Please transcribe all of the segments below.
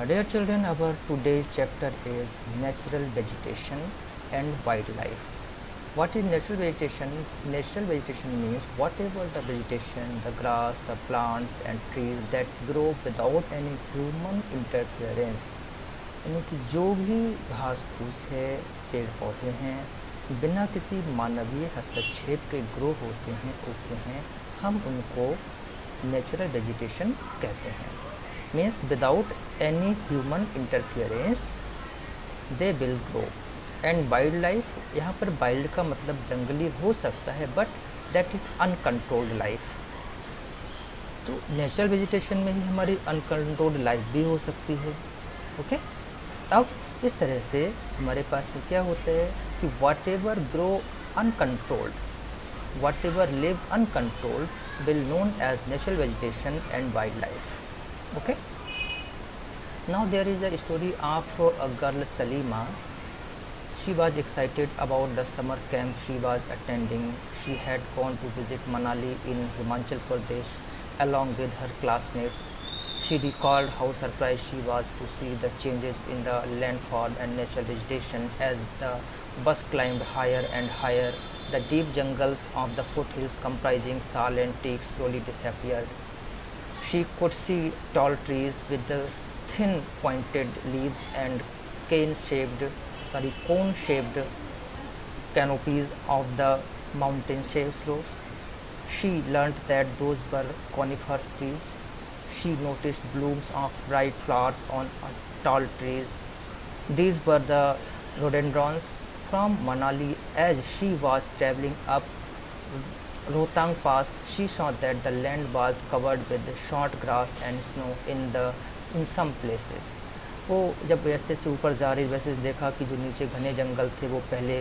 Dear children, our today's chapter is natural vegetation and wildlife. What is natural vegetation? Natural vegetation means whatever the vegetation, the grass, the plants and trees that grow without any human interference. यानी कि जो भी घास फूस है, पेड़ पौधे हैं, बिना किसी मानवीय हस्तक्षेप के ग्रो होते हैं, उगते हैं, हम उनको नेचुरल वेजिटेशन कहते हैं. Means without any human interference they will grow. And wild life, यहाँ पर वाइल्ड का मतलब जंगली हो सकता है, but that is uncontrolled life. तो नेचुरल वेजिटेशन में ही हमारी अनकंट्रोल्ड लाइफ भी हो सकती है. ओके, अब इस तरह से हमारे पास में क्या होता है कि whatever grow uncontrolled, whatever live uncontrolled will known as natural vegetation and wildlife. Okay, now there is a story of a girl Salima. She was excited about the summer camp she was attending. She had gone to visit Manali in Himachal Pradesh along with her classmates. She recalled how surprised she was to see the changes in the landform and natural vegetation as the bus climbed higher and higher. The deep jungles of the foothills comprising sal and teak slowly disappeared. She could see tall trees with the thin pointed leaves and cone-shaped canopies of the mountain slopes. She learned that those were coniferous trees. She noticed blooms of bright flowers on tall trees. These were the rhododendrons. From Manali, as she was traveling up Rohtang Pass, she saw that the land was covered with short grass and snow in some places. वो जब वैसे से ऊपर जा रही वैसे देखा कि जो नीचे घने जंगल थे वो पहले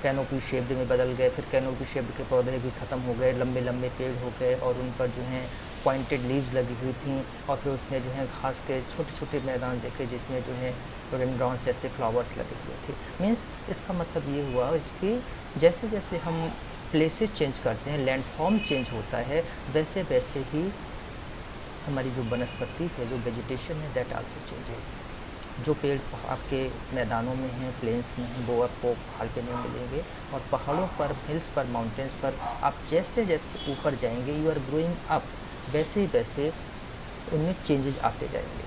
कैनोपी शेप्ड में बदल गए, फिर कैनोपी शेप्ड के पौधे भी ख़त्म हो गए, लंबे लंबे पेड़ हो गए और उन पर जो है पॉइंटेड लीव्स लगी हुई थी. और फिर उसने जो है घास के छोटे छोटे मैदान देखे जिसमें जो है रोडेंड्रॉन्स जैसे फ्लावर्स लगे हुए थे. मीन्स इसका मतलब ये हुआ कि जैसे जैसे हम प्लेसेस चेंज करते हैं, लैंडफॉर्म चेंज होता है, वैसे वैसे ही हमारी जो वनस्पति है, जो वेजिटेशन है, दैट आल्सो चेंजेस. जो पेड़ आपके मैदानों में हैं, प्लेन्स में हैं, वो आपको पहाड़ पे नहीं मिलेंगे. और पहाड़ों पर, हिल्स पर, माउंटेन्स पर आप जैसे जैसे ऊपर जाएंगे, यू आर ग्रोइंग अप, वैसे ही वैसे उनमें चेंजेस आते जाएंगे.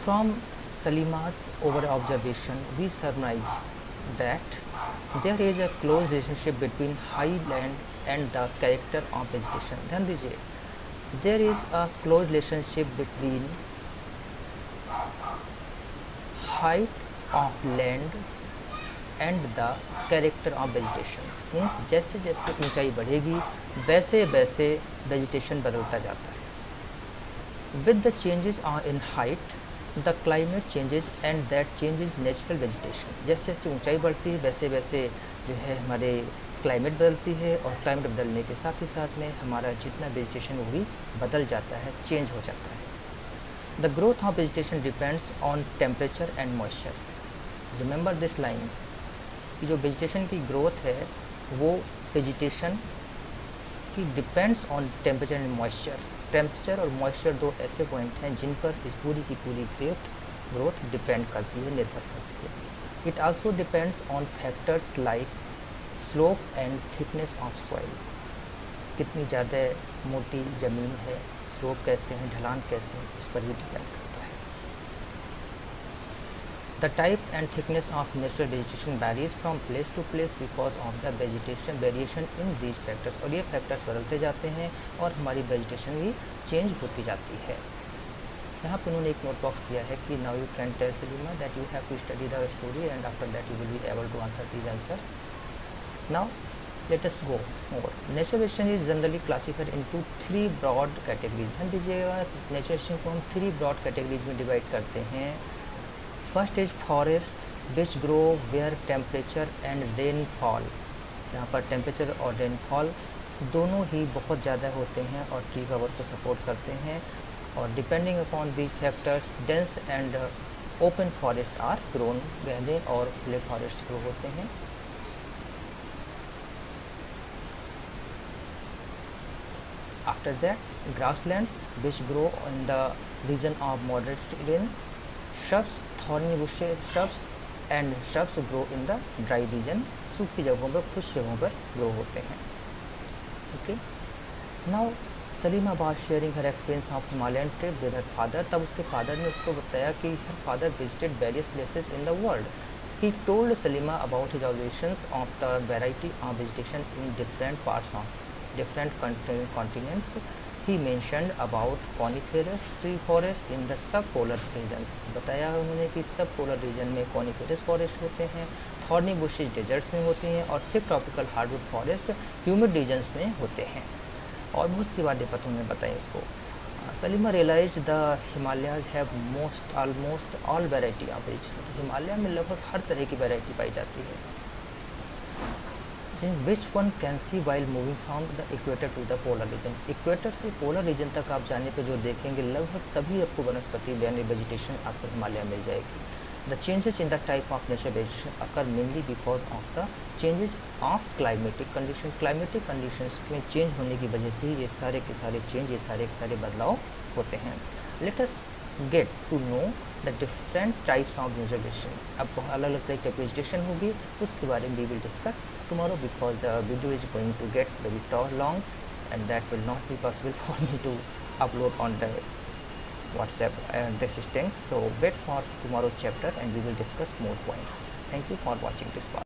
From Salima's overall observation, we surmise that there is a close relationship between high land and the character of vegetation. ध्यान दीजिए, there is a close relationship between height of land and the character of vegetation. Means जैसे जैसे ऊंचाई बढ़ेगी वैसे वैसे vegetation बदलता जाता है. With the changes in height, the climate changes and that changes natural vegetation. जैसे जैसे ऊंचाई बढ़ती है वैसे वैसे जो है हमारे क्लाइमेट बदलती है, और क्लाइमेट बदलने के साथ ही साथ में हमारा जितना वेजिटेशन वो भी बदल जाता है, चेंज हो जाता है. The growth of vegetation depends on temperature and moisture. Remember this line कि जो वेजिटेशन की ग्रोथ है वो वेजिटेशन की depends on temperature and moisture. Temperature और मॉइस्चर दो ऐसे पॉइंट हैं जिन पर इस पूरी की पूरी ग्रोथ डिपेंड करती है, निर्भर करती है. It also depends on factors like slope and thickness of soil. कितनी ज़्यादा मोटी ज़मीन है, स्लोप कैसे हैं, ढलान कैसे हैं, इस पर भी डिपेंड करता है. The type and thickness of natural vegetation varies from place to place because of the vegetation variation in these factors. और ये फैक्टर्स बदलते जाते हैं और हमारी वेजिटेशन भी चेंज होती जाती है. यहाँ पर उन्होंने एक नोट बॉक्स दिया है कि now you can tell Salima that you have to study the story and after that you will be able to answer these answers. Now let us go more. Natural vegetation is generally classified into 3 broad categories. ध्यान दीजिएगा, natural vegetation को हम 3 broad categories में divide करते हैं. First is forest which grow where temperature and rainfall. यहाँ पर temperature और रेनफॉल दोनों ही बहुत ज़्यादा होते हैं और ट्री कवर को सपोर्ट करते हैं. और depending upon these factors dense and open forest are grown. गहरे और खुले फॉरेस्ट ग्रो होते हैं. After that, grasslands which grow in the region of moderate rain, shrubs, thorny bushes, shrubs and shrubs grow in the dry region, सूखी जगहों पर, खुश जगहों पर ग्रो होते हैं. Okay. Now Salima was sharing her experience of Himalayan trip with her father. तब उसके फादर ने उसको बताया कि her father visited various places in the world. He told Salima about his observations of the variety of vegetation in different parts of different continents. He mentioned about coniferous tree forest in the subpolar regions. बताया उन्होंने कि subpolar region में coniferous forest होते हैं, thorny bushes deserts में होती हैं और thick tropical hardwood forest humid regions में होते हैं. और बहुत सी बातें पता उन्होंने बताई उसको. Salima realize the Himalayas have almost all variety of vegetation. Himalaya में लगभग हर तरह की वेराइटी पाई जाती है. Which one can see while moving from the equator to the polar region. Equator से पोलर रीजन तक आप जाने पे जो देखेंगे लगभग सभी आपको वनस्पति यानी वेजिटेशन आपको हिमालय मिल जाएगी. The changes in the type of natural vegetation occur mainly because of the changes of climatic condition. Climatic conditions में change होने की वजह से ये सारे के सारे change, ये सारे के सारे बदलाव होते हैं. Let us get to know the different types of natural vegetation. अब अलग अलग तरह की vegetation होगी, उसके बारे में we will discuss tomorrow because the video is going to get very long and that will not be possible for me to upload on the WhatsApp and this thing. So wait for tomorrow's chapter and we will discuss more points. Thank you for watching this part.